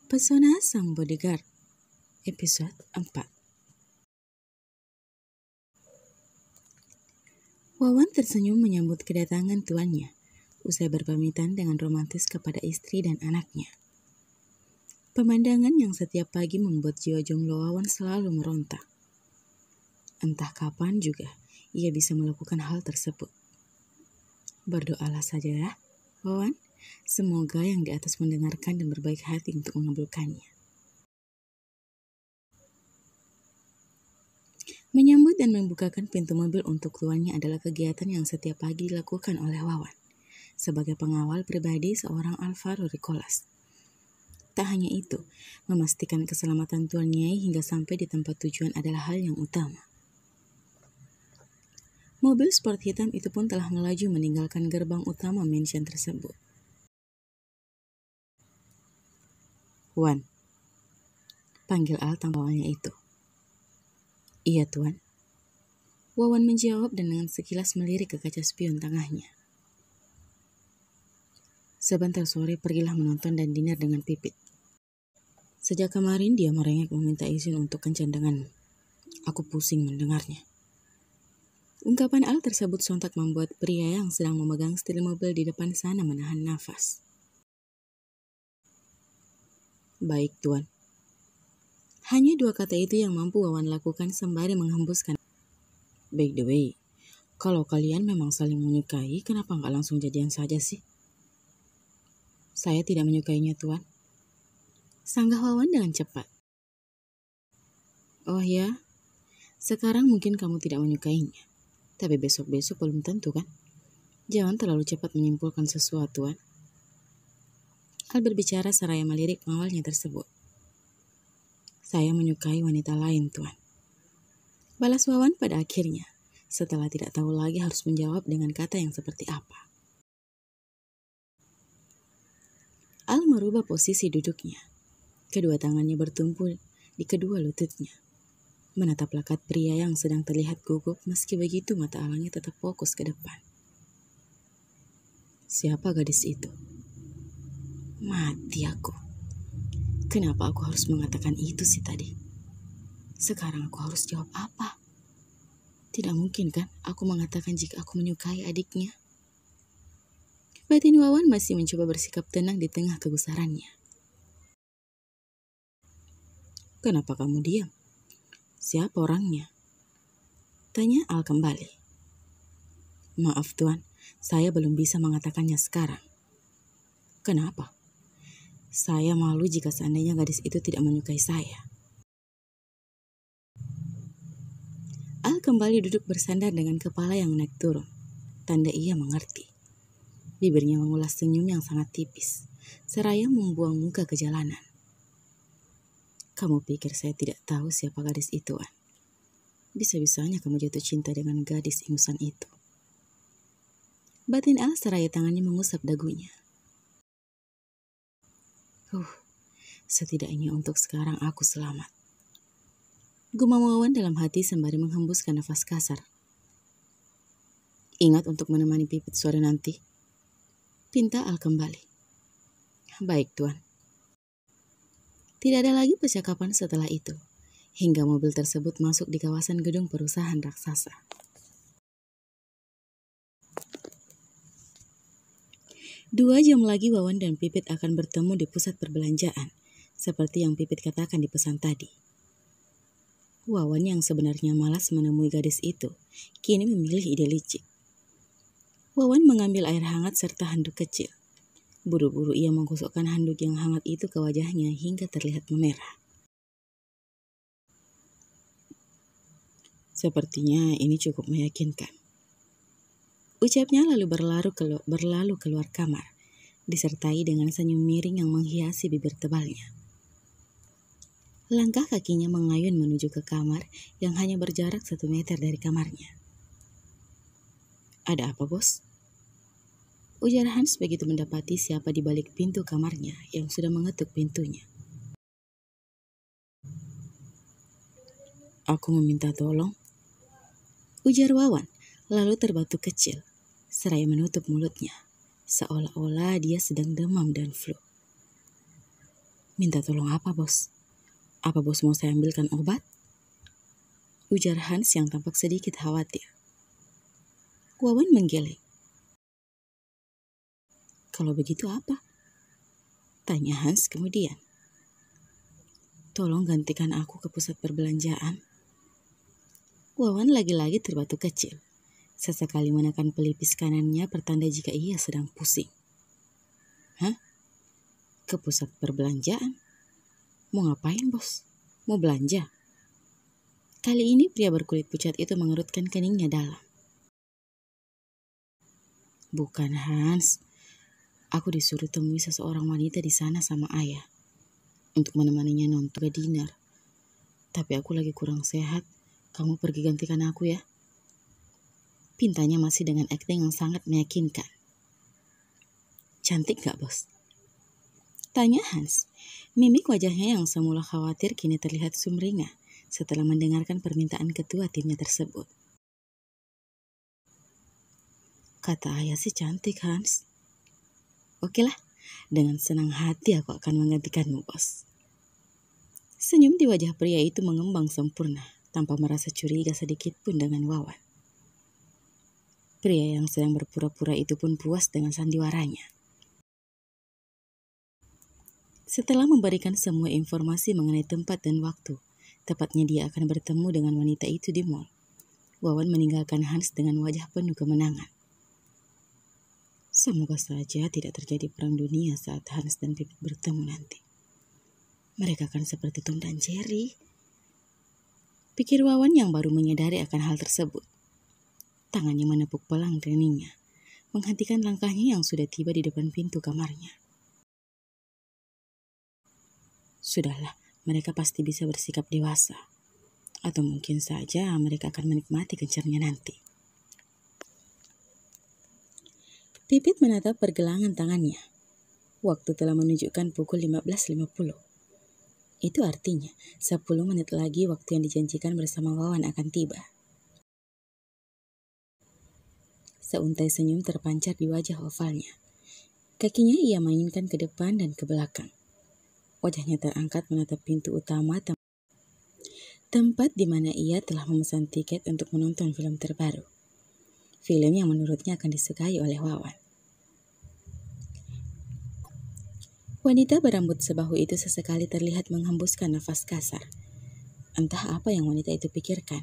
Pesona Sang Bodyguard, episode 4. Wawan tersenyum menyambut kedatangan tuannya, usai berpamitan dengan romantis kepada istri dan anaknya. Pemandangan yang setiap pagi membuat jiwa jomblo Wawan selalu meronta. Entah kapan juga ia bisa melakukan hal tersebut. Berdoalah saja ya, Wawan. Semoga yang di atas mendengarkan dan berbaik hati untuk mengabulkannya. Menyambut dan membukakan pintu mobil untuk tuannya adalah kegiatan yang setiap pagi dilakukan oleh Wawan sebagai pengawal pribadi seorang Alvaro Ricolas. Tak hanya itu, memastikan keselamatan tuannya hingga sampai di tempat tujuan adalah hal yang utama. Mobil sport hitam itu pun telah melaju meninggalkan gerbang utama mansion tersebut. "Wan," panggil Al tanpa awalnya itu. "Iya, Tuan." Wawan menjawab dan dengan sekilas melirik ke kaca spion tengahnya. "Sebentar sore pergilah menonton dan dinner dengan Pipit. Sejak kemarin dia merengek meminta izin untuk kencan denganmu. Aku pusing mendengarnya." Ungkapan Al tersebut sontak membuat pria yang sedang memegang setir mobil di depan sana menahan nafas. "Baik, Tuan." Hanya dua kata itu yang mampu Wawan lakukan sembari menghembuskan. "By the way, kalau kalian memang saling menyukai, kenapa nggak langsung jadian saja sih?" "Saya tidak menyukainya, Tuan," sanggah Wawan dengan cepat. "Oh ya, sekarang mungkin kamu tidak menyukainya, tapi besok-besok belum tentu kan? Jangan terlalu cepat menyimpulkan sesuatu, Wan." Al berbicara seraya melirik pengawalnya tersebut. "Saya menyukai wanita lain, Tuan," balas Wawan pada akhirnya, setelah tidak tahu lagi harus menjawab dengan kata yang seperti apa. Al merubah posisi duduknya. Kedua tangannya bertumpu di kedua lututnya, menatap lakat pria yang sedang terlihat gugup. Meski begitu mata Alnya tetap fokus ke depan. Siapa gadis itu? Mati aku. Kenapa aku harus mengatakan itu sih tadi? Sekarang aku harus jawab apa? Tidak mungkin kan aku mengatakan jika aku menyukai adiknya? Batin Wawan masih mencoba bersikap tenang di tengah kegusarannya. "Kenapa kamu diam? Siapa orangnya?" tanya Al kembali. "Maaf, Tuan, saya belum bisa mengatakannya sekarang." "Kenapa?" "Saya malu jika seandainya gadis itu tidak menyukai saya." Al kembali duduk bersandar dengan kepala yang naik turun, tanda ia mengerti. Bibirnya mengulas senyum yang sangat tipis, seraya membuang muka ke jalanan. "Kamu pikir saya tidak tahu siapa gadis itu, Wan? Bisa-bisanya kamu jatuh cinta dengan gadis ingusan itu." Batin Al seraya tangannya mengusap dagunya. Setidaknya untuk sekarang aku selamat," gumam Wawan dalam hati sembari menghembuskan nafas kasar. "Ingat untuk menemani Pipit sore nanti," pinta Al kembali. "Baik, Tuan." Tidak ada lagi percakapan setelah itu, hingga mobil tersebut masuk di kawasan gedung perusahaan raksasa. Dua jam lagi Wawan dan Pipit akan bertemu di pusat perbelanjaan, seperti yang Pipit katakan di pesan tadi. Wawan yang sebenarnya malas menemui gadis itu, kini memilih ide licik. Wawan mengambil air hangat serta handuk kecil. Buru-buru ia menggosokkan handuk yang hangat itu ke wajahnya hingga terlihat memerah. "Sepertinya ini cukup meyakinkan," ucapnya lalu berlalu keluar kamar, disertai dengan senyum miring yang menghiasi bibir tebalnya. Langkah kakinya mengayun menuju ke kamar yang hanya berjarak 1 meter dari kamarnya. "Ada apa, Bos?" ujar Hans begitu mendapati siapa di balik pintu kamarnya yang sudah mengetuk pintunya. "Aku meminta tolong," ujar Wawan, lalu terbatuk kecil, seraya menutup mulutnya, seolah-olah dia sedang demam dan flu. Minta tolong apa, bos? Apa bos mau saya ambilkan obat? Ujar Hans yang tampak sedikit khawatir. Wawan menggeleng. Kalau begitu apa? Tanya Hans kemudian. Tolong gantikan aku ke pusat perbelanjaan. Wawan lagi-lagi terbatuk kecil. Sesekali menekan pelipis kanannya pertanda jika ia sedang pusing. Hah? Ke pusat perbelanjaan? Mau ngapain, bos? Mau belanja? Kali ini pria berkulit pucat itu mengerutkan keningnya dalam. Bukan, Hans. Aku disuruh temui seseorang wanita di sana sama ayah untuk menemaninya nonton ke dinner. Tapi aku lagi kurang sehat. Kamu pergi gantikan aku ya. Pintanya masih dengan akting yang sangat meyakinkan. Cantik gak, bos? Tanya Hans. Mimik wajahnya yang semula khawatir kini terlihat sumringah setelah mendengarkan permintaan ketua timnya tersebut. Kata ayah sih cantik, Hans. Okelah, dengan senang hati aku akan menggantikanmu, bos. Senyum di wajah pria itu mengembang sempurna tanpa merasa curiga sedikit pun dengan Wawan. Pria yang sedang berpura-pura itu pun puas dengan sandiwaranya. Setelah memberikan semua informasi mengenai tempat dan waktu, tepatnya dia akan bertemu dengan wanita itu di mall, Wawan meninggalkan Hans dengan wajah penuh kemenangan. Semoga saja tidak terjadi perang dunia saat Hans dan Pipit bertemu nanti. Mereka akan seperti Tom dan Jerry. Pikir Wawan yang baru menyadari akan hal tersebut. Tangannya menepuk pelang keningnya, menghentikan langkahnya yang sudah tiba di depan pintu kamarnya. Sudahlah, mereka pasti bisa bersikap dewasa. Atau mungkin saja mereka akan menikmati kencarnya nanti. Pipit menatap pergelangan tangannya. Waktu telah menunjukkan pukul 15.50. Itu artinya 10 menit lagi waktu yang dijanjikan bersama Wawan akan tiba. Seuntai senyum terpancar di wajah ovalnya. Kakinya ia mainkan ke depan dan ke belakang. Wajahnya terangkat menatap pintu utama tempat di mana ia telah memesan tiket untuk menonton film terbaru. Film yang menurutnya akan disukai oleh Wawan. Wanita berambut sebahu itu sesekali terlihat menghembuskan nafas kasar. Entah apa yang wanita itu pikirkan,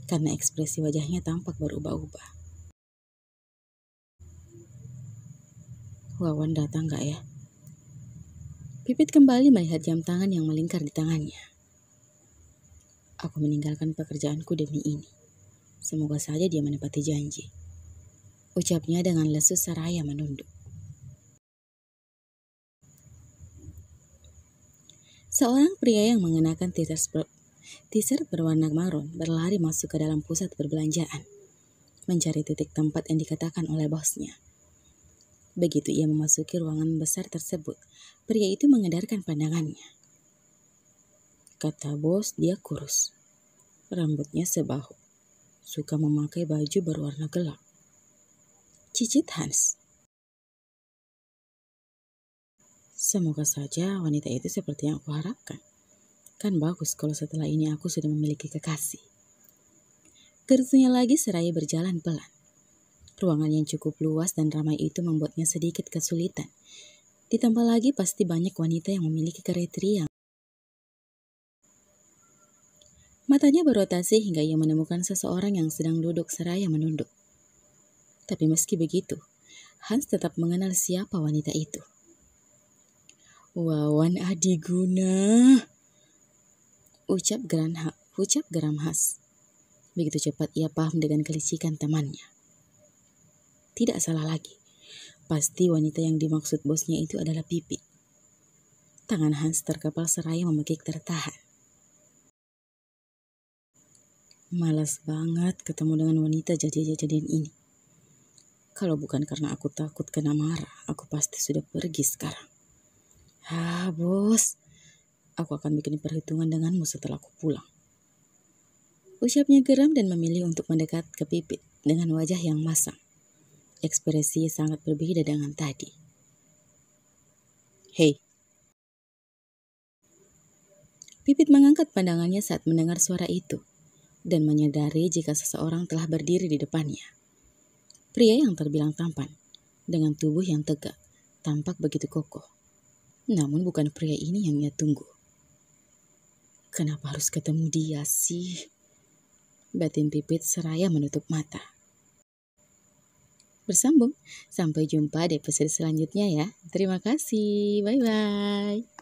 karena ekspresi wajahnya tampak berubah-ubah. Wawan datang gak ya? Pipit kembali melihat jam tangan yang melingkar di tangannya. Aku meninggalkan pekerjaanku demi ini. Semoga saja dia menepati janji. Ucapnya dengan lesu seraya menunduk. Seorang pria yang mengenakan t-shirt berwarna marun berlari masuk ke dalam pusat perbelanjaan, mencari titik tempat yang dikatakan oleh bosnya. Begitu ia memasuki ruangan besar tersebut, pria itu mengedarkan pandangannya. Kata bos, dia kurus. Rambutnya sebahu. Suka memakai baju berwarna gelap. Cicit Hans. Semoga saja wanita itu seperti yang aku harapkan. Kan bagus kalau setelah ini aku sudah memiliki kekasih. Gertunya lagi seraya berjalan pelan. Ruangan yang cukup luas dan ramai itu membuatnya sedikit kesulitan. Ditambah lagi pasti banyak wanita yang memiliki kriteria. Matanya berotasi hingga ia menemukan seseorang yang sedang duduk seraya menunduk. Tapi meski begitu, Hans tetap mengenal siapa wanita itu. Wawan Adiguna, ucap geram Hans. Begitu cepat ia paham dengan kelicikan temannya. Tidak salah lagi, pasti wanita yang dimaksud bosnya itu adalah Pipit. Tangan Hans terkepal seraya memekik tertahan. Malas banget ketemu dengan wanita jadi-jadian ini. Kalau bukan karena aku takut kena marah, aku pasti sudah pergi sekarang. Bos, aku akan bikin perhitungan denganmu setelah aku pulang. Ucapnya geram dan memilih untuk mendekat ke Pipit dengan wajah yang masam. Ekspresi sangat berbeda dengan tadi. Hei, Pipit mengangkat pandangannya saat mendengar suara itu dan menyadari jika seseorang telah berdiri di depannya. Pria yang terbilang tampan, dengan tubuh yang tegak, tampak begitu kokoh. Namun bukan pria ini yang ia tunggu. Kenapa harus ketemu dia sih? Batin Pipit seraya menutup mata. Bersambung, sampai jumpa di episode selanjutnya ya. Terima kasih, bye-bye.